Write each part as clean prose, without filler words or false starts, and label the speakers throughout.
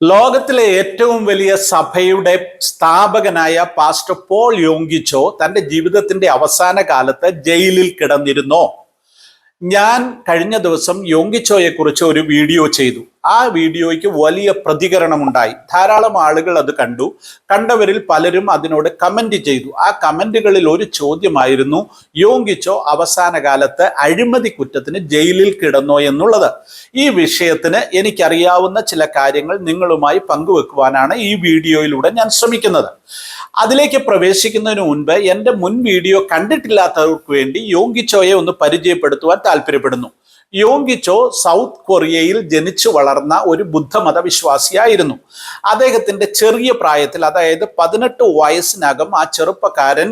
Speaker 1: ലോകത്തിലെ ഏറ്റവും വലിയ സഭയുടെ സ്ഥാപകനായ പാസ്റ്റർ പോൾ യോങ്കിച്ചോ തന്റെ ജീവിതത്തിന്റെ അവസാന കാലത്ത് ജയിലിൽ കിടന്നിരുന്നു. ഞാൻ കഴിഞ്ഞ ദിവസം യോങ്കിച്ചോയെ കുറിച്ച് ഒരു വീഡിയോ ചെയ്തു. ആ വീഡിയോയ്ക്ക് വലിയ പ്രതികരണമുണ്ടായി. ധാരാളം ആളുകൾ അത് കണ്ടു. കണ്ടവരിൽ പലരും അതിനോട് കമന്റ് ചെയ്തു. ആ കമന്റുകളിൽ ഒരു ചോദ്യമായിരുന്നു, യോങ്കിച്ചോ അവസാന കാലത്ത് അഴിമതി കുറ്റത്തിന് ജയിലിൽ കിടന്നോ എന്നുള്ളത്. ഈ വിഷയത്തിന് എനിക്കറിയാവുന്ന ചില കാര്യങ്ങൾ നിങ്ങളുമായി പങ്കുവെക്കുവാനാണ് ഈ വീഡിയോയിലൂടെ ഞാൻ ശ്രമിക്കുന്നത്. അതിലേക്ക് പ്രവേശിക്കുന്നതിന് മുൻപ് എൻ്റെ മുൻ വീഡിയോ കണ്ടിട്ടില്ലാത്തവർക്ക് വേണ്ടി യോങ്കിച്ചോയെ ഒന്ന് പരിചയപ്പെടുത്തുവാൻ താല്പര്യപ്പെടുന്നു. യോങ്കിച്ചോ സൗത്ത് കൊറിയയിൽ ജനിച്ചു വളർന്ന ഒരു ബുദ്ധമത വിശ്വാസിയായിരുന്നു. അദ്ദേഹത്തിന്റെ ചെറിയ പ്രായത്തിൽ, അതായത് 18 വയസ്സിനകം ആ ചെറുപ്പക്കാരൻ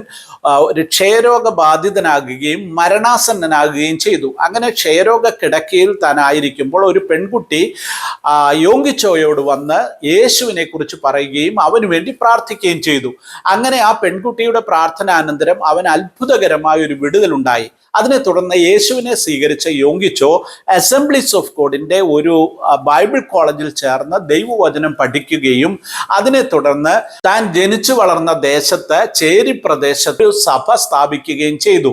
Speaker 1: ഒരു ക്ഷയരോഗബാധിതനാകുകയും മരണാസന്നനാകുകയും ചെയ്തു. അങ്ങനെ ക്ഷയരോഗ കിടക്കയിൽ താനായിരിക്കുമ്പോൾ ഒരു പെൺകുട്ടി യോങ്കിച്ചോയോട് വന്ന് യേശുവിനെ കുറിച്ച് പറയുകയും അവന് വേണ്ടി പ്രാർത്ഥിക്കുകയും ചെയ്തു. അങ്ങനെ ആ പെൺകുട്ടിയുടെ പ്രാർത്ഥനാനന്തരം അവൻ അത്ഭുതകരമായ ഒരു വിടുതലുണ്ടായി. അതിനെ തുടർന്ന് യേശുവിനെ സ്വീകരിച്ച യോങ്കിച്ചോ അസംബ്ലീസ് ഓഫ് ഗോഡിന്റെ ഒരു ബൈബിൾ കോളേജിൽ ചേർന്ന് ദൈവവചനം പഠിക്കുകയും അതിനെ തുടർന്ന് താൻ ജനിച്ചു വളർന്ന ദേശത്ത് ചേരി പ്രദേശത്ത് സഭ സ്ഥാപിക്കുകയും ചെയ്തു.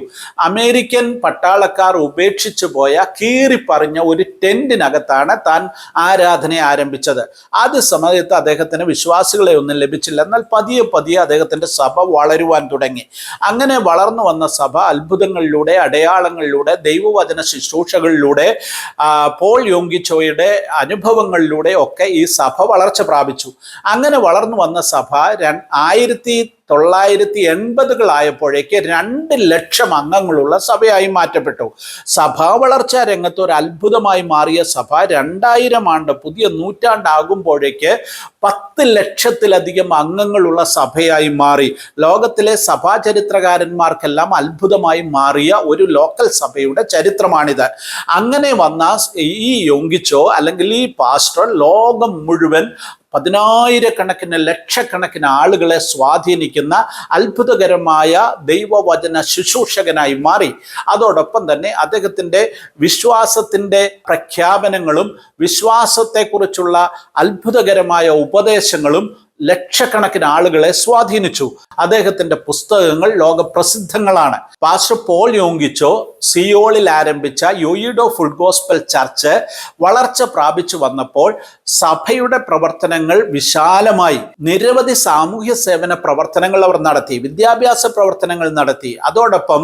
Speaker 1: അമേരിക്കൻ പട്ടാളക്കാർ ഉപേക്ഷിച്ചു പോയ കീറിപ്പറിഞ്ഞ ഒരു ടെന്റിനകത്താണ് താൻ ആരാധന ആരംഭിച്ചത്. അത് സമയത്ത് അദ്ദേഹത്തിന് വിശ്വാസികളെ ഒന്നും ലഭിച്ചില്ല. എന്നാൽ പതിയെ പതിയെ അദ്ദേഹത്തിന്റെ സഭ വളരുവാൻ തുടങ്ങി. അങ്ങനെ വളർന്നു വന്ന സഭ അത്ഭുതങ്ങളിലൂടെ, അടയാളങ്ങളിലൂടെ, ദൈവവചന ശുശ്രൂഷകളിലൂടെ, പോൾ യോങ്കിച്ചോയുടെ അനുഭവങ്ങളിലൂടെ ഒക്കെ ഈ സഭ വളർച്ച പ്രാപിച്ചു. അങ്ങനെ വളർന്നു വന്ന സഭ 1980-കളായപ്പോഴേക്ക് 2 ലക്ഷം അംഗങ്ങളുള്ള സഭയായി മാറ്റപ്പെട്ടു. സഭാ വളർച്ചാ രംഗത്ത് ഒരു അത്ഭുതമായി മാറിയ സഭ 2000 ആണ്ട്, പുതിയ നൂറ്റാണ്ടാകുമ്പോഴേക്ക് 10 ലക്ഷത്തിലധികം അംഗങ്ങളുള്ള സഭയായി മാറി. ലോകത്തിലെ സഭാ ചരിത്രകാരന്മാർക്കെല്ലാം അത്ഭുതമായി മാറിയ ഒരു ലോക്കൽ സഭയുടെ ചരിത്രമാണിത്. അങ്ങനെ വന്ന ഈ യോങ്കിച്ചോ അല്ലെങ്കിൽ ഈ പാസ്റ്റർ ലോകം മുഴുവൻ 10,000-കണക്കിന് ലക്ഷക്കണക്കിന് ആളുകളെ സ്വാധീനിക്കുന്ന അത്ഭുതകരമായ ദൈവവചന ശുശ്രൂഷകനായി മാറി. അതോടൊപ്പം തന്നെ അദ്ദേഹത്തിൻ്റെ വിശ്വാസത്തിൻ്റെ പ്രഖ്യാപനങ്ങളും വിശ്വാസത്തെക്കുറിച്ചുള്ള അത്ഭുതകരമായ ഉപദേശങ്ങളും ലക്ഷക്കണക്കിന് ആളുകളെ സ്വാധീനിച്ചു. അദ്ദേഹത്തിന്റെ പുസ്തകങ്ങൾ ലോകപ്രസിദ്ധങ്ങളാണ്. പാസ്റ്റർ പോൾ യോങ്കിച്ചോ സിയോളിൽ ആരംഭിച്ച യോയിഡോ ഫുൾ ഗോസ്പൽ ചർച്ച് വളർച്ച പ്രാപിച്ചു വന്നപ്പോൾ സഭയുടെ പ്രവർത്തനങ്ങൾ വിശാലമായി. നിരവധി സാമൂഹ്യ സേവന പ്രവർത്തനങ്ങൾ അവർ നടത്തി, വിദ്യാഭ്യാസ പ്രവർത്തനങ്ങൾ നടത്തി. അതോടൊപ്പം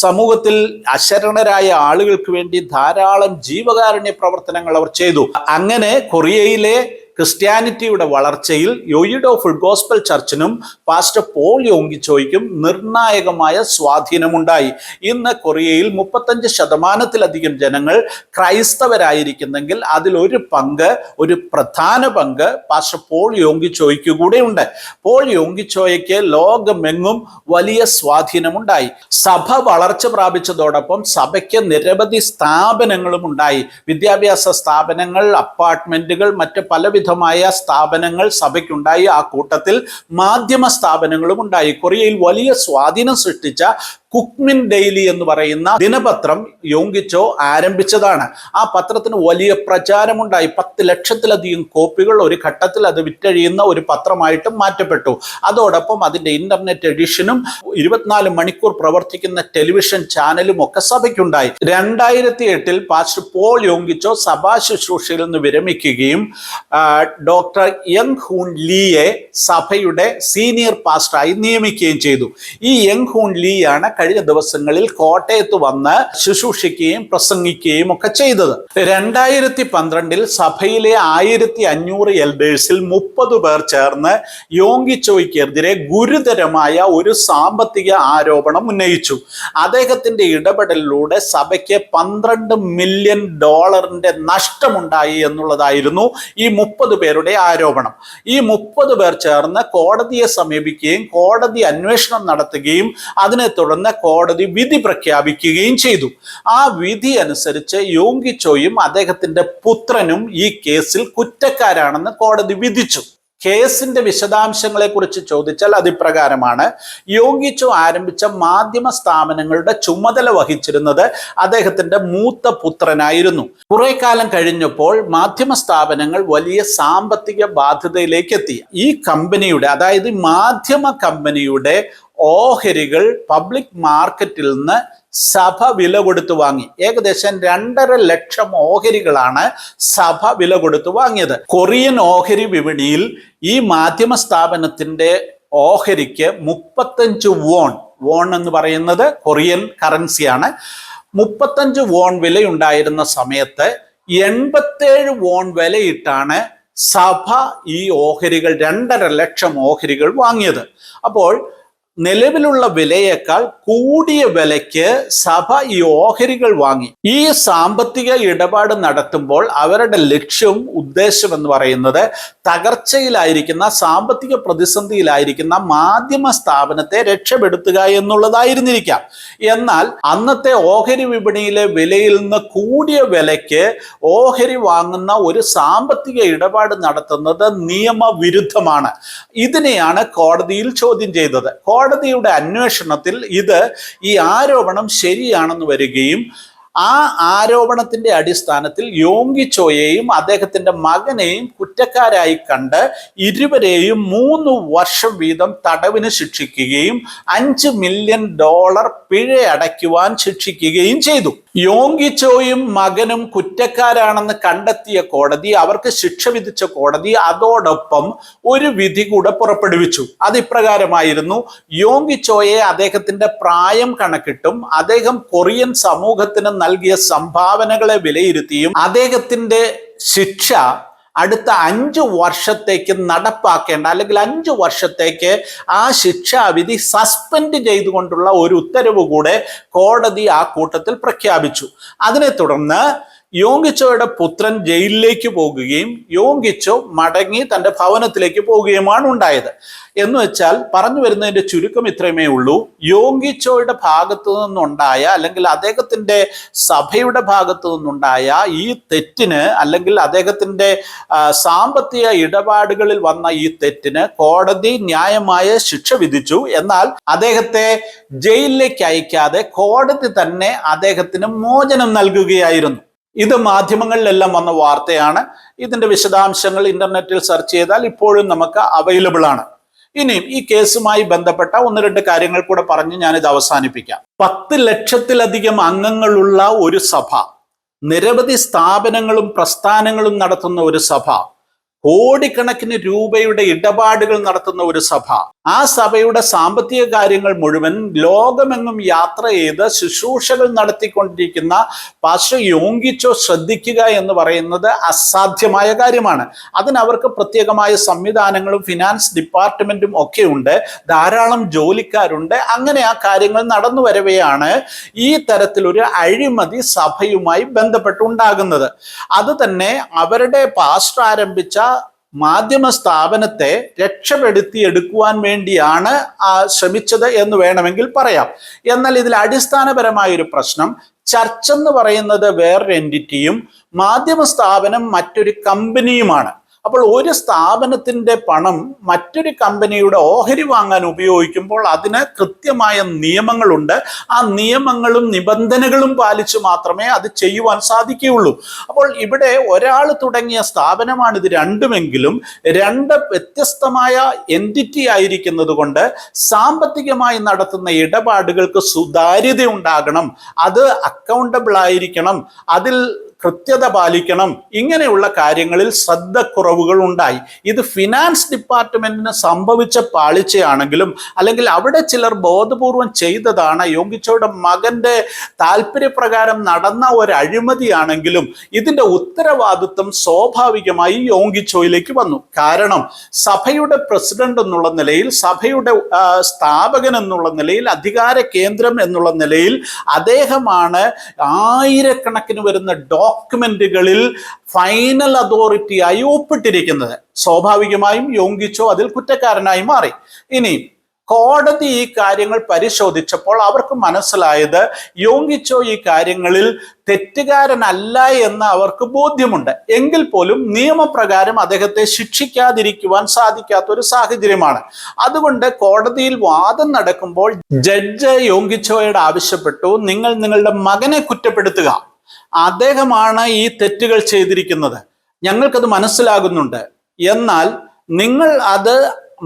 Speaker 1: സമൂഹത്തിൽ അശരണരായ ആളുകൾക്ക് വേണ്ടി ധാരാളം ജീവകാരുണ്യ പ്രവർത്തനങ്ങൾ അവർ ചെയ്തു. അങ്ങനെ കൊറിയയിലെ ക്രിസ്ത്യാനിറ്റിയുടെ വളർച്ചയിൽ യോയിഡോ ഫുൾ ഗോസ്പൽ ചർച്ചിനും പാസ്റ്റർ പോൾ യോങ്കിച്ചോയ്ക്കും നിർണായകമായ സ്വാധീനമുണ്ടായി. ഇന്ന് കൊറിയയിൽ 35% ജനങ്ങൾ ക്രൈസ്തവരായിരിക്കുന്നെങ്കിൽ ഒരു പ്രധാന പങ്ക് പാസ്റ്റർ പോൾ യോങ്കിച്ചോയ്ക്ക് കൂടെ ഉണ്ട്. പോൾ യോങ്കിച്ചോയ്ക്ക് ലോകമെങ്ങും വലിയ സ്വാധീനമുണ്ടായി. സഭ വളർച്ച പ്രാപിച്ചതോടൊപ്പം സഭയ്ക്ക് നിരവധി സ്ഥാപനങ്ങളും ഉണ്ടായി. വിദ്യാഭ്യാസ സ്ഥാപനങ്ങൾ, അപ്പാർട്ട്മെന്റുകൾ, മറ്റ് പലവിധ സ്ഥാപനങ്ങൾ സഭയ്ക്കുണ്ടായി. ആ കൂട്ടത്തിൽ മാധ്യമ സ്ഥാപനങ്ങളും ഉണ്ടായി. കൊറിയയിൽ വലിയ സ്വാധീനം സൃഷ്ടിച്ച കുക്മിൻ ഡെയിലി എന്ന് പറയുന്ന ദിനപത്രം യോങ്കിച്ചോ ആരംഭിച്ചതാണ്. ആ പത്രത്തിന് വലിയ പ്രചാരമുണ്ടായി. 10 ലക്ഷത്തിലധികം കോപ്പികൾ ഒരു ഘട്ടത്തിൽ അത് വിറ്റഴിയുന്ന ഒരു പത്രമായിട്ടും മാറ്റപ്പെട്ടു. അതോടൊപ്പം അതിൻ്റെ ഇന്റർനെറ്റ് എഡിഷനും 24 മണിക്കൂർ പ്രവർത്തിക്കുന്ന ടെലിവിഷൻ ചാനലും ഒക്കെ സഭയ്ക്കുണ്ടായി. 2008 പാസ്റ്റർ പോൾ യോങ്കിച്ചോ സഭാ ശുശ്രൂഷയിൽ നിന്ന് വിരമിക്കുകയും ഡോക്ടർ യങ് ഹൂൺ ലീയെ സഭയുടെ സീനിയർ പാസ്റ്ററായി നിയമിക്കുകയും ചെയ്തു. ഈ യങ് ഹൂൺ ലീയാണ് കഴിഞ്ഞ ദിവസങ്ങളിൽ കോട്ടയത്ത് വന്ന് ശുശ്രൂഷിക്കുകയും പ്രസംഗിക്കുകയും ഒക്കെ ചെയ്തത്. 2012 സഭയിലെ 1500 എൽഡേഴ്സിൽ 30 പേർ ചേർന്ന് യോങ്കിച്ചോയ്ക്കെതിരെ ഗുരുതരമായ ഒരു സാമ്പത്തിക ആരോപണം ഉന്നയിച്ചു. അദ്ദേഹത്തിന്റെ ഇടപെടലിലൂടെ സഭയ്ക്ക് $12 മില്യൺ നഷ്ടമുണ്ടായി എന്നുള്ളതായിരുന്നു ഈ 30 പേരുടെ ആരോപണം. ഈ 30 പേർ ചേർന്ന് കോടതിയെ സമീപിക്കുകയും കോടതി അന്വേഷണം നടത്തുകയും അതിനെ തുടർന്ന് കോടതി വിധി പ്രഖ്യാപിക്കുകയും ചെയ്തു. ആ വിധി അനുസരിച്ച് യോങ്കിച്ചോയും അദ്ദേഹത്തിന്റെ പുത്രനും ഈ കേസിൽ കുറ്റക്കാരാണെന്ന് കോടതി വിധിച്ചു. കേസിന്റെ വിശദാംശങ്ങളെ കുറിച്ച് ചോദിച്ചാൽ അതിപ്രകാരമാണ്. യോഗിച്ചോ ആരംഭിച്ച മാധ്യമ സ്ഥാപനങ്ങളുടെ ചുമതല വഹിച്ചിരുന്നത് അദ്ദേഹത്തിന്റെ മൂത്ത പുത്രനായിരുന്നു. കുറെ കാലം കഴിഞ്ഞപ്പോൾ മാധ്യമ സ്ഥാപനങ്ങൾ വലിയ സാമ്പത്തിക ബാധ്യതയിലേക്ക് എത്തി. ഈ കമ്പനിയുടെ, അതായത് മാധ്യമ കമ്പനിയുടെ ഓഹരികൾ പബ്ലിക് മാർക്കറ്റിൽ നിന്ന് സഭ വില കൊടുത്തു വാങ്ങി. ഏകദേശം 2.5 ലക്ഷം ഓഹരികളാണ് സഭ വില കൊടുത്തു വാങ്ങിയത്. കൊറിയൻ ഓഹരി വിപണിയിൽ ഈ മാധ്യമ സ്ഥാപനത്തിന്റെ ഓഹരിക്ക് 35 വോൺ, വോൺ എന്ന് പറയുന്നത് കൊറിയൻ കറൻസിയാണ്, 35 വോൺ വിലയുണ്ടായിരുന്ന സമയത്ത് 87 വോൺ വിലയിട്ടാണ് സഭ ഈ ഓഹരികൾ, 2.5 ലക്ഷം ഓഹരികൾ വാങ്ങിയത്. അപ്പോൾ നിലവിലുള്ള വിലയേക്കാൾ കൂടിയ വിലയ്ക്ക് സഭ ഈ ഓഹരികൾ വാങ്ങി. ഈ സാമ്പത്തിക ഇടപാട് നടത്തുമ്പോൾ അവരുടെ ലക്ഷ്യവും ഉദ്ദേശം എന്ന് പറയുന്നത് തകർച്ചയിലായിരിക്കുന്ന, സാമ്പത്തിക പ്രതിസന്ധിയിലായിരിക്കുന്ന മാധ്യമ സ്ഥാപനത്തെ രക്ഷപ്പെടുത്തുക എന്നുള്ളതായിരുന്നിരിക്കാം. എന്നാൽ അന്നത്തെ ഓഹരി വിപണിയിലെ വിലയിൽ നിന്ന് കൂടിയ വിലയ്ക്ക് ഓഹരി വാങ്ങുന്ന ഒരു സാമ്പത്തിക ഇടപാട് നടത്തുന്നത് നിയമവിരുദ്ധമാണ്. ഇതിനെയാണ് കോടതിയിൽ ചോദ്യം ചെയ്തത്. കോടതിയുടെ അന്വേഷണത്തിൽ ഈ ആരോപണം ശരിയാണെന്ന് വരികയും ആ ആരോപണത്തിന്റെ അടിസ്ഥാനത്തിൽ യോങ്കി ചോയെയും അദ്ദേഹത്തിന്റെ മകനെയും കുറ്റക്കാരായി കണ്ട് ഇരുവരെയും 3 വർഷം വീതം തടവിന് ശിക്ഷിക്കുകയും $5 മില്യൺ പിഴ അടയ്ക്കുവാൻ ശിക്ഷിക്കുകയും ചെയ്തു. യോങ്കി ചോയും മകനും കുറ്റക്കാരാണെന്ന് കണ്ടെത്തിയ കോടതി, അവർക്ക് ശിക്ഷ വിധിച്ച കോടതി അതോടൊപ്പം ഒരു വിധി കൂടെ പുറപ്പെടുവിച്ചു. അതിപ്രകാരമായിരുന്നു. യോങ്കി ചോയെ അദ്ദേഹത്തിന്റെ പ്രായം കണക്കിട്ടും അദ്ദേഹം കൊറിയൻ സമൂഹത്തിന് നൽകിയ സംഭാവനകളെ വിലയിരുത്തിയും അദ്ദേഹത്തിന്റെ ശിക്ഷ അടുത്ത 5 വർഷത്തേക്ക് നടപ്പാക്കേണ്ട, അല്ലെങ്കിൽ 5 വർഷത്തേക്ക് ആ ശിക്ഷാവിധി സസ്പെൻഡ് ചെയ്തുകൊണ്ടുള്ള ഒരു ഉത്തരവ് കൂടെ കോടതി ആ കൂട്ടത്തിൽ പ്രഖ്യാപിച്ചു. അതിനെ തുടർന്ന് യോങ്കിച്ചോയുടെ പുത്രൻ ജയിലിലേക്ക് പോകുകയും യോങ്കിച്ചോ മടങ്ങി തന്റെ ഭവനത്തിലേക്ക് പോവുകയുമാണ് ഉണ്ടായത്. എന്ന് വെച്ചാൽ പറഞ്ഞു വരുന്നതിന്റെ ചുരുക്കം ഇത്രയുമേ ഉള്ളൂ. യോങ്കിച്ചോയുടെ ഭാഗത്തു നിന്നുണ്ടായ, അല്ലെങ്കിൽ അദ്ദേഹത്തിന്റെ സഭയുടെ ഭാഗത്തു നിന്നുണ്ടായ ഈ തെറ്റിന്, അല്ലെങ്കിൽ അദ്ദേഹത്തിന്റെ സാമ്പത്തിക ഇടപാടുകളിൽ വന്ന ഈ തെറ്റിന് കോടതി ന്യായമായ ശിക്ഷ വിധിച്ചു. എന്നാൽ അദ്ദേഹത്തെ ജയിലിലേക്ക് അയക്കാതെ കോടതി തന്നെ അദ്ദേഹത്തിന് മോചനം നൽകുകയായിരുന്നു. ഇത് മാധ്യമങ്ങളിലെല്ലാം വന്ന വാർത്തയാണ്. ഇതിന്റെ വിശദാംശങ്ങൾ ഇന്റർനെറ്റിൽ സെർച്ച് ചെയ്താൽ ഇപ്പോഴും നമുക്ക് അവൈലബിൾ ആണ്. ഇനിയും ഈ കേസുമായി ബന്ധപ്പെട്ട 1-2 കാര്യങ്ങൾ കൂടെ പറഞ്ഞ് ഞാനിത് അവസാനിപ്പിക്കാം. 10 ലക്ഷത്തിലധികം അംഗങ്ങളുള്ള ഒരു സഭ, നിരവധി സ്ഥാപനങ്ങളും പ്രസ്ഥാനങ്ങളും നടത്തുന്ന ഒരു സഭ, കോടിക്കണക്കിന് രൂപയുടെ ഇടപാടുകൾ നടത്തുന്ന ഒരു സഭ, ആ സഭയുടെ സാമ്പത്തിക കാര്യങ്ങൾ മുഴുവൻ ലോകമെങ്ങും യാത്ര ചെയ്ത് ശുശ്രൂഷകൾ നടത്തിക്കൊണ്ടിരിക്കുന്ന പാസ്റ്റർ യോങ്കിച്ചോ ശ്രദ്ധിക്കുക എന്ന് പറയുന്നത് അസാധ്യമായ കാര്യമാണ്. അതിനവർക്ക് പ്രത്യേകമായ സംവിധാനങ്ങളും ഫിനാൻസ് ഡിപ്പാർട്ട്മെന്റും ഒക്കെ ഉണ്ട്, ധാരാളം ജോലിക്കാരുണ്ട്. അങ്ങനെ ആ കാര്യങ്ങൾ നടന്നു വരവെയാണ് ഈ തരത്തിലൊരു അഴിമതി സഭയുമായി ബന്ധപ്പെട്ടുണ്ടാകുന്നത്. അത് തന്നെ അവരുടെ പാസ്റ്റർ ആരംഭിച്ച മാധ്യമ സ്ഥാപനത്തെ രക്ഷപ്പെടുത്തിയെടുക്കുവാൻ വേണ്ടിയാണ് ശ്രമിച്ചത് എന്ന് വേണമെങ്കിൽ പറയാം. എന്നാൽ ഇതിൽ അടിസ്ഥാനപരമായ ഒരു പ്രശ്നം, ചർച്ച് എന്ന് പറയുന്നത് വേറൊരു എൻറ്റിറ്റിയും മാധ്യമ സ്ഥാപനം മറ്റൊരു കമ്പനിയുമാണ്. അപ്പോൾ ഒരു സ്ഥാപനത്തിന്റെ പണം മറ്റൊരു കമ്പനിയുടെ ഓഹരി വാങ്ങാൻ ഉപയോഗിക്കുമ്പോൾ അതിന് കൃത്യമായ നിയമങ്ങളുണ്ട്. ആ നിയമങ്ങളും നിബന്ധനകളും പാലിച്ച് മാത്രമേ അത് ചെയ്യുവാൻ സാധിക്കുകയുള്ളൂ. അപ്പോൾ ഇവിടെ ഒരാൾ തുടങ്ങിയ സ്ഥാപനമാണ് ഇത് രണ്ടുമെങ്കിലും 2 വ്യത്യസ്തമായ എൻറ്റിറ്റി ആയിരിക്കുന്നത് കൊണ്ട് സാമ്പത്തികമായി നടത്തുന്ന ഇടപാടുകൾക്ക് സുതാര്യത ഉണ്ടാകണം, അത് അക്കൗണ്ടബിൾ ആയിരിക്കണം, അതിൽ കൃത്യത പാലിക്കണം. ഇങ്ങനെയുള്ള കാര്യങ്ങളിൽ ശ്രദ്ധക്കുറവുകൾ ഉണ്ടായി. ഇത് ഫിനാൻസ് ഡിപ്പാർട്ട്മെന്റിന് സംഭവിച്ച പാളിച്ചയാണെങ്കിലും, അല്ലെങ്കിൽ അവിടെ ചിലർ ബോധപൂർവം ചെയ്തതാണ്, യോങ്കിച്ചോയുടെ മകന്റെ താല്പര്യപ്രകാരം നടന്ന ഒരു അഴിമതിയാണെങ്കിലും ഇതിന്റെ ഉത്തരവാദിത്വം സ്വാഭാവികമായി യോങ്കിച്ചോയിലേക്ക് വന്നു. കാരണം സഭയുടെ പ്രസിഡന്റ് എന്നുള്ള നിലയിൽ, സഭയുടെ സ്ഥാപകൻ എന്നുള്ള നിലയിൽ, അധികാര കേന്ദ്രം എന്നുള്ള നിലയിൽ അദ്ദേഹമാണ് ആയിരക്കണക്കിന് വരുന്ന ഡോക്യുമെന്റുകളിൽ ഫൈനൽ അതോറിറ്റിയായി ഒപ്പിട്ടിരിക്കുന്നത്. സ്വാഭാവികമായും യോങ്കിച്ചോ അതിൽ കുറ്റക്കാരനായി മാറി. ഇനി കോടതി ഈ കാര്യങ്ങൾ പരിശോധിച്ചപ്പോൾ അവർക്ക് മനസ്സിലായത് യോങ്കിച്ചോ ഈ കാര്യങ്ങളിൽ തെറ്റുകാരനല്ല എന്ന് അവർക്ക് ബോധ്യമുണ്ട്. എങ്കിൽ പോലും നിയമപ്രകാരം അദ്ദേഹത്തെ ശിക്ഷിക്കാതിരിക്കുവാൻ സാധിക്കാത്ത ഒരു സാഹചര്യമാണ്. അതുകൊണ്ട് കോടതിയിൽ വാദം നടക്കുമ്പോൾ ജഡ്ജ് യോങ്കിച്ചോയോട് ആവശ്യപ്പെട്ടു, നിങ്ങൾ നിങ്ങളുടെ മകനെ കുറ്റപ്പെടുത്തുക, അദ്ദേഹമാണ് ഈ തെറ്റുകൾ ചെയ്തിരിക്കുന്നത്, ഞങ്ങൾക്കത് മനസ്സിലാകുന്നുണ്ട്, എന്നാൽ നിങ്ങൾ അത്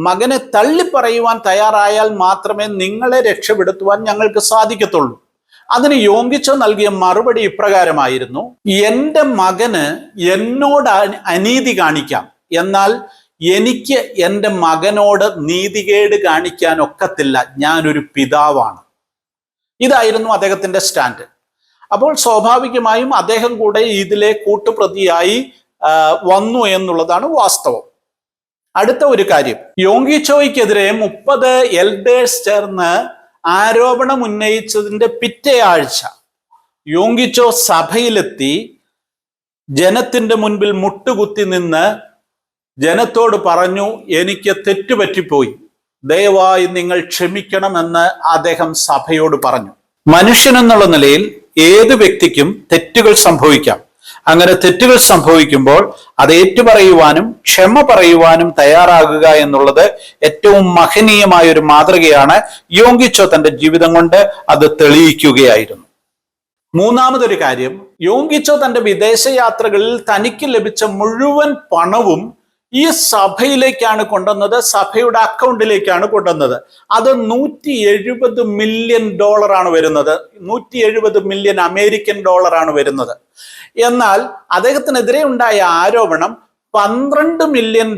Speaker 1: മകനെ തള്ളിപ്പറയുവാൻ തയ്യാറായാൽ മാത്രമേ നിങ്ങളെ രക്ഷപ്പെടുത്തുവാൻ ഞങ്ങൾക്ക് സാധിക്കത്തുള്ളൂ. അതിന് യോങ്കിച്ചോ നൽകിയ മറുപടി ഇപ്രകാരമായിരുന്നു, എൻ്റെ മകന് എന്നോട് അനീതി കാണിക്കാം, എന്നാൽ എനിക്ക് എൻ്റെ മകനോട് നീതികേട് കാണിക്കാൻ ഒക്കത്തില്ല, ഞാനൊരു പിതാവാണ്. ഇതായിരുന്നു അദ്ദേഹത്തിന്റെ സ്റ്റാൻഡ്. അപ്പോൾ സ്വാഭാവികമായും അദ്ദേഹം കൂടെ ഇതിലെ കൂട്ടുപ്രതിയായി വന്നു എന്നുള്ളതാണ് വാസ്തവം. അടുത്ത ഒരു കാര്യം, യോങ്കിച്ചോയ്ക്കെതിരെ 30 എൽഡേഴ്സ് ചേർന്ന് ആരോപണം ഉന്നയിച്ചതിന്റെ പിറ്റേ ആഴ്ച യോങ്കിച്ചോ സഭയിലെത്തി ജനത്തിന്റെ മുൻപിൽ മുട്ടുകുത്തി നിന്ന് ജനത്തോട് പറഞ്ഞു, എനിക്ക് തെറ്റുപറ്റിപ്പോയി, ദയവായി നിങ്ങൾ ക്ഷമിക്കണമെന്ന് അദ്ദേഹം സഭയോട് പറഞ്ഞു. മനുഷ്യനെന്നുള്ള നിലയിൽ ഏത് വ്യക്തിക്കും തെറ്റുകൾ സംഭവിക്കാം. അങ്ങനെ തെറ്റുകൾ സംഭവിക്കുമ്പോൾ അത് ഏറ്റുപറയുവാനും ക്ഷമ പറയുവാനും തയ്യാറാകുക എന്നുള്ളത് ഏറ്റവും മഹനീയമായ ഒരു മാതൃകയാണ്. യോങ്കിച്ചോ തന്റെ ജീവിതം കൊണ്ട് അത് തെളിയിക്കുകയായിരുന്നു. മൂന്നാമതൊരു കാര്യം, യോങ്കിച്ചോ തന്റെ വിദേശയാത്രകളിൽ തനിക്ക് ലഭിച്ച മുഴുവൻ പണവും ഈ സഭയിലേക്കാണ് കൊണ്ടുവന്നത്, സഭയുടെ അക്കൗണ്ടിലേക്കാണ് കൊണ്ടുവന്നത്. അത് $170 മില്യൺ വരുന്നത്, $170 മില്യൺ അമേരിക്കൻ ഡോളറാണ് വരുന്നത്. എന്നാൽ അദ്ദേഹത്തിനെതിരെ ഉണ്ടായ ആരോപണം $12 മില്യൺ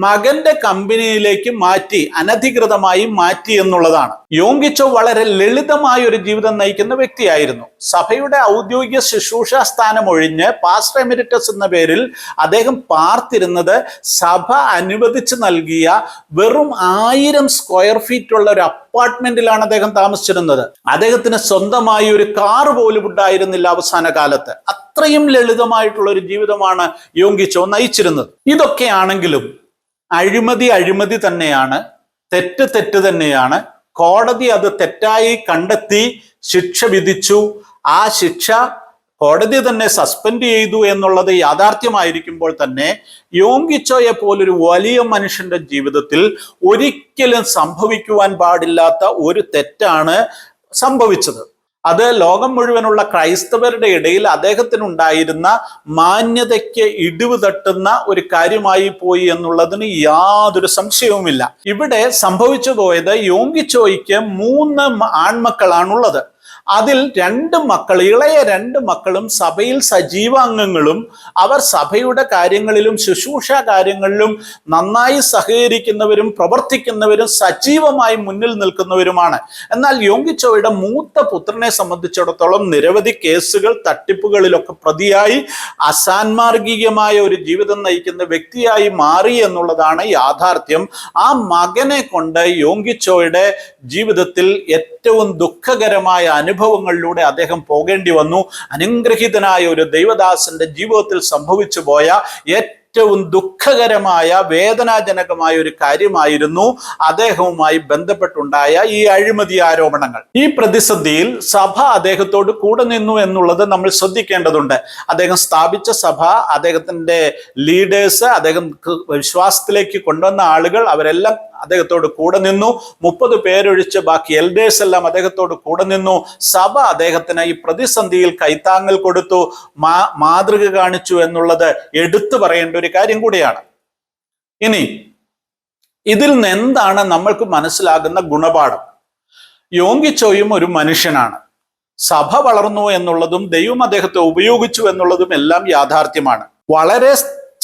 Speaker 1: മകന്റെ കമ്പനിയിലേക്ക് മാറ്റി, അനധികൃതമായി മാറ്റി എന്നുള്ളതാണ്. യോങ്കിച്ചോ വളരെ ലളിതമായ ഒരു ജീവിതം നയിക്കുന്ന വ്യക്തിയായിരുന്നു. സഭയുടെ ഔദ്യോഗിക ശുശ്രൂഷ സ്ഥാനം ഒഴിഞ്ഞ് പാസ്റ്റർ എമിരിറ്റസ് എന്ന പേരിൽ അദ്ദേഹം പാർത്തിരുന്നത് സഭ അനുവദിച്ചു നൽകിയ വെറും 1000 സ്ക്വയർ ഫീറ്റ് ഉള്ള ഒരു അപ്പാർട്ട്മെന്റിലാണ് അദ്ദേഹം താമസിച്ചിരുന്നത്. അദ്ദേഹത്തിന് സ്വന്തമായി ഒരു കാർ പോലും ഉണ്ടായിരുന്നില്ല അവസാന കാലത്ത്. അത്രയും ലളിതമായിട്ടുള്ള ഒരു ജീവിതമാണ് യോങ്കിച്ചോ നയിച്ചിരുന്നത്. ഇതൊക്കെയാണെങ്കിലും അഴിമതി തന്നെയാണ്, തെറ്റ് തന്നെയാണ്. കോടതി അത് തെറ്റായി കണ്ടെത്തി ശിക്ഷ വിധിച്ചു. ആ ശിക്ഷ കോടതി തന്നെ സസ്പെൻഡ് ചെയ്തു എന്നുള്ളത് യാഥാർത്ഥ്യമായിരിക്കുമ്പോൾ തന്നെ യോങ്കിച്ചോയെ പോലൊരു വലിയ മനുഷ്യന്റെ ജീവിതത്തിൽ ഒരിക്കലും സംഭവിക്കുവാൻ പാടില്ലാത്ത ഒരു തെറ്റാണ് സംഭവിച്ചത്. അത് ലോകം മുഴുവനുള്ള ക്രൈസ്തവരുടെ ഇടയിൽ അദ്ദേഹത്തിനുണ്ടായിരുന്ന മാന്യതയ്ക്ക് ഇടിവ് തട്ടുന്ന ഒരു കാര്യമായി പോയി എന്നുള്ളതിന് യാതൊരു സംശയവുമില്ല. ഇവിടെ സംഭവിച്ചു പോയത്, യോങ്കിച്ചോയ്ക്ക് 3 ആൺമക്കളാണുള്ളത്. അതിൽ 2 മക്കൾ, ഇളയ 2 മക്കളും സഭയിൽ സജീവാംഗങ്ങളും അവർ സഭയുടെ കാര്യങ്ങളിലും ശുശ്രൂഷ കാര്യങ്ങളിലും നന്നായി സഹകരിക്കുന്നവരും പ്രവർത്തിക്കുന്നവരും സജീവമായി മുന്നിൽ നിൽക്കുന്നവരുമാണ്. എന്നാൽ യോങ്കിച്ചോയുടെ മൂത്ത പുത്രനെ സംബന്ധിച്ചിടത്തോളം നിരവധി കേസുകൾ, തട്ടിപ്പുകളിലൊക്കെ പ്രതിയായി അസാൻമാർഗികമായ ഒരു ജീവിതം നയിക്കുന്ന വ്യക്തിയായി മാറി എന്നുള്ളതാണ് യാഥാർത്ഥ്യം. ആ മകനെ കൊണ്ട് യോങ്കിച്ചോയുടെ ജീവിതത്തിൽ ഏറ്റവും ദുഃഖകരമായ അനുഭവങ്ങളിലൂടെ അദ്ദേഹം പോകേണ്ടി വന്നു. അനുഗ്രഹീതനായ ഒരു ദൈവദാസന്റെ ജീവിതത്തിൽ സംഭവിച്ചു പോയ ഏറ്റവും ദുഃഖകരമായ വേദനാജനകമായ ഒരു കാര്യമായിരുന്നു അദ്ദേഹവുമായി ബന്ധപ്പെട്ടുണ്ടായ ഈ അഴിമതി ആരോപണങ്ങൾ. ഈ പ്രതിസന്ധിയിൽ സഭ അദ്ദേഹത്തോട് കൂടെ നിന്നു എന്നുള്ളത് നമ്മൾ ശ്രദ്ധിക്കേണ്ടതുണ്ട്. അദ്ദേഹം സ്ഥാപിച്ച സഭ, അദ്ദേഹത്തിന്റെ ലീഡേഴ്സ്, അദ്ദേഹം വിശ്വാസത്തിലേക്ക് കൊണ്ടുവന്ന ആളുകൾ, അവരെല്ലാം അദ്ദേഹത്തോട് കൂടെ നിന്നു. 30 പേരൊഴിച്ച് ബാക്കി എൽഡേഴ്സ് എല്ലാം അദ്ദേഹത്തോട് കൂടെ നിന്നു. സഭ അദ്ദേഹത്തിന് ഈ പ്രതിസന്ധിയിൽ കൈത്താങ്ങൽ കൊടുത്തു, മാതൃക കാണിച്ചു എന്നുള്ളത് എടുത്തു പറയേണ്ട ഒരു കാര്യം കൂടിയാണ്. ഇനി ഇതിൽ നിന്ന് എന്താണ് നമ്മൾക്ക് മനസ്സിലാകുന്ന ഗുണപാഠം? യോങ്കിച്ചോയും ഒരു മനുഷ്യനാണ്. സഭ വളർന്നു എന്നുള്ളതും ദൈവം അദ്ദേഹത്തെ ഉപയോഗിച്ചു എന്നുള്ളതും എല്ലാം യാഥാർത്ഥ്യമാണ്. വളരെ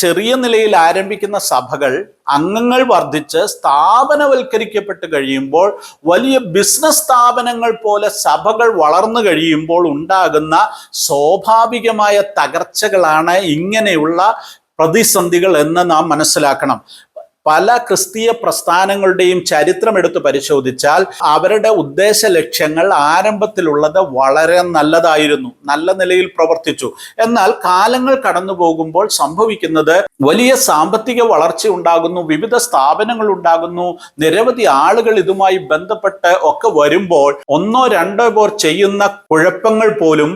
Speaker 1: ചെറിയ നിലയിൽ ആരംഭിക്കുന്ന സഭകൾ അംഗങ്ങൾ വർദ്ധിച്ച് സ്ഥാപനവൽക്കരിക്കപ്പെട്ട് കഴിയുമ്പോൾ, വലിയ ബിസിനസ് സ്ഥാപനങ്ങൾ പോലെ സഭകൾ വളർന്നു കഴിയുമ്പോൾ ഉണ്ടാകുന്ന സ്വാഭാവികമായ തകർച്ചകളാണ് ഇങ്ങനെയുള്ള പ്രതിസന്ധികൾ എന്ന് നാം മനസ്സിലാക്കണം. പല ക്രിസ്തീയ പ്രസ്ഥാനങ്ങളുടെയും ചരിത്രം എടുത്ത് പരിശോധിച്ചാൽ അവരുടെ ഉദ്ദേശ ലക്ഷ്യങ്ങൾ ആരംഭത്തിലുള്ളത് വളരെ നല്ലതായിരുന്നു, നല്ല നിലയിൽ പ്രവർത്തിച്ചു. എന്നാൽ കാലങ്ങൾ കടന്നു പോകുമ്പോൾ സംഭവിക്കുന്നത് വലിയ സാമ്പത്തിക വളർച്ച ഉണ്ടാകുന്നു, വിവിധ സ്ഥാപനങ്ങൾ ഉണ്ടാകുന്നു, നിരവധി ആളുകൾ ഇതുമായി ബന്ധപ്പെട്ട് ഒക്കെ വരുമ്പോൾ ഒന്നോ രണ്ടോ പേർ ചെയ്യുന്ന കുഴപ്പങ്ങൾ പോലും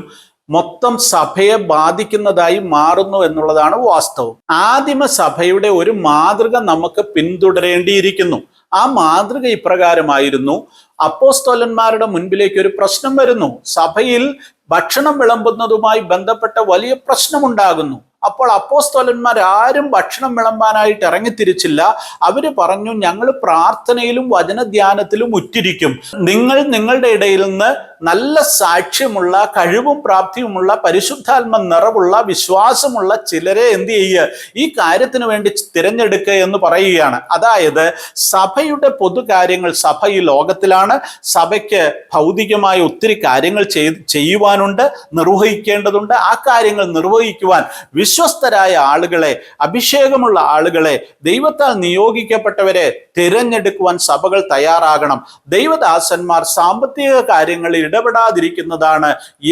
Speaker 1: മൊത്തം സഭയെ ബാധിക്കുന്നതായി മാറുന്നു എന്നുള്ളതാണ് വാസ്തവം. ആദിമ സഭയുടെ ഒരു മാതൃക നമുക്ക് പിന്തുടരേണ്ടിയിരിക്കുന്നു. ആ മാതൃക ഇപ്രകാരമായിരുന്നു. അപ്പോസ്തലന്മാരുടെ മുൻപിലേക്ക് ഒരു പ്രശ്നം വരുന്നു. സഭയിൽ ഭക്ഷണം വിളമ്പുന്നതുമായി ബന്ധപ്പെട്ട വലിയ പ്രശ്നമുണ്ടാകുന്നു. അപ്പോൾ അപ്പോസ്തലന്മാർ ആരും ഭക്ഷണം വിളമ്പാനായിട്ട് ഇറങ്ങിത്തിരിച്ചില്ല. അവര് പറഞ്ഞു, ഞങ്ങൾ പ്രാർത്ഥനയിലും വചനധ്യാനത്തിലും ഉറ്റിരിക്കും. നിങ്ങൾ നിങ്ങളുടെ ഇടയിൽ നിന്ന് നല്ല സാക്ഷ്യമുള്ള, കഴിവും പ്രാപ്തിയുമുള്ള, പരിശുദ്ധാത്മ നിറവുള്ള, വിശ്വാസമുള്ള ചിലരെ എന്ത് ചെയ്യുക, ഈ കാര്യത്തിന് വേണ്ടി തിരഞ്ഞെടുക്കുക എന്ന് പറയുകയാണ്. അതായത് സഭയുടെ പൊതുകാര്യങ്ങൾ, സഭ ഈ ലോകത്തിലാണ്, സഭയ്ക്ക് ഭൗതികമായ ഒത്തിരി കാര്യങ്ങൾ ചെയ്യുവാനുണ്ട്, നിർവഹിക്കേണ്ടതുണ്ട്. ആ കാര്യങ്ങൾ നിർവഹിക്കുവാൻ വിശ്വസ്തരായ ആളുകളെ, അഭിഷേകമുള്ള ആളുകളെ, ദൈവത്താൽ നിയോഗിക്കപ്പെട്ടവരെ തിരഞ്ഞെടുക്കുവാൻ സഭകൾ തയ്യാറാകണം. ദൈവദാസന്മാർ സാമ്പത്തിക കാര്യങ്ങളിൽ ഇടപെടാതിരിക്കുന്നതാണ്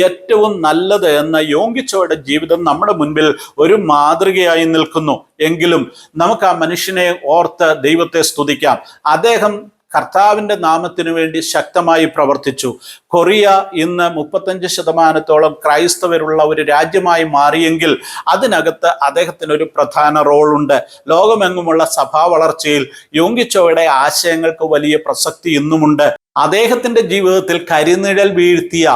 Speaker 1: ഏറ്റവും നല്ലത് എന്ന യോങ്കിച്ചോയുടെ ജീവിതം നമ്മുടെ മുൻപിൽ ഒരു മാതൃകയായി നിൽക്കുന്നു. എങ്കിലും നമുക്ക് ആ മനുഷ്യനെ ഓർത്ത് ദൈവത്തെ സ്തുതിക്കാം. അദ്ദേഹം കർത്താവിൻ്റെ നാമത്തിനു വേണ്ടി ശക്തമായി പ്രവർത്തിച്ചു. കൊറിയ ഇന്ന് 35% ക്രൈസ്തവരുള്ള ഒരു രാജ്യമായി മാറിയെങ്കിൽ അതിനകത്ത് അദ്ദേഹത്തിന് ഒരു പ്രധാന റോളുണ്ട്. ലോകമെങ്ങുമുള്ള സഭാ വളർച്ചയിൽ യോങ്കിച്ചോയുടെ ആശയങ്ങൾക്ക് വലിയ പ്രസക്തി ഇന്നുമുണ്ട്. അദ്ദേഹത്തിന്റെ ജീവിതത്തിൽ കരിനിഴൽ വീഴ്ത്തിയ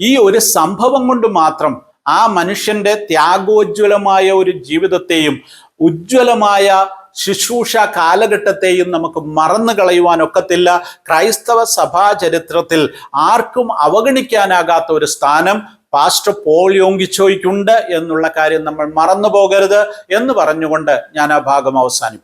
Speaker 1: ഈ ഒരു സംഭവം കൊണ്ട് മാത്രം ആ മനുഷ്യന്റെ ത്യാഗോജ്വലമായ ഒരു ജീവിതത്തെയും ഉജ്ജ്വലമായ ശുശ്രൂഷ കാലഘട്ടത്തെയും നമുക്ക് മറന്നു കളയുവാൻ ഒക്കത്തില്ല. ക്രൈസ്തവ സഭാ ചരിത്രത്തിൽ ആർക്കും അവഗണിക്കാനാകാത്ത ഒരു സ്ഥാനം പാസ്റ്റർ പോൾ യോങ്കിച്ചോയ്ക്കുണ്ട് എന്നുള്ള കാര്യം നമ്മൾ മറന്നു പോകരുത് എന്ന് പറഞ്ഞുകൊണ്ട് ഞാൻ ആ ഭാഗം അവസാനിപ്പിക്കും.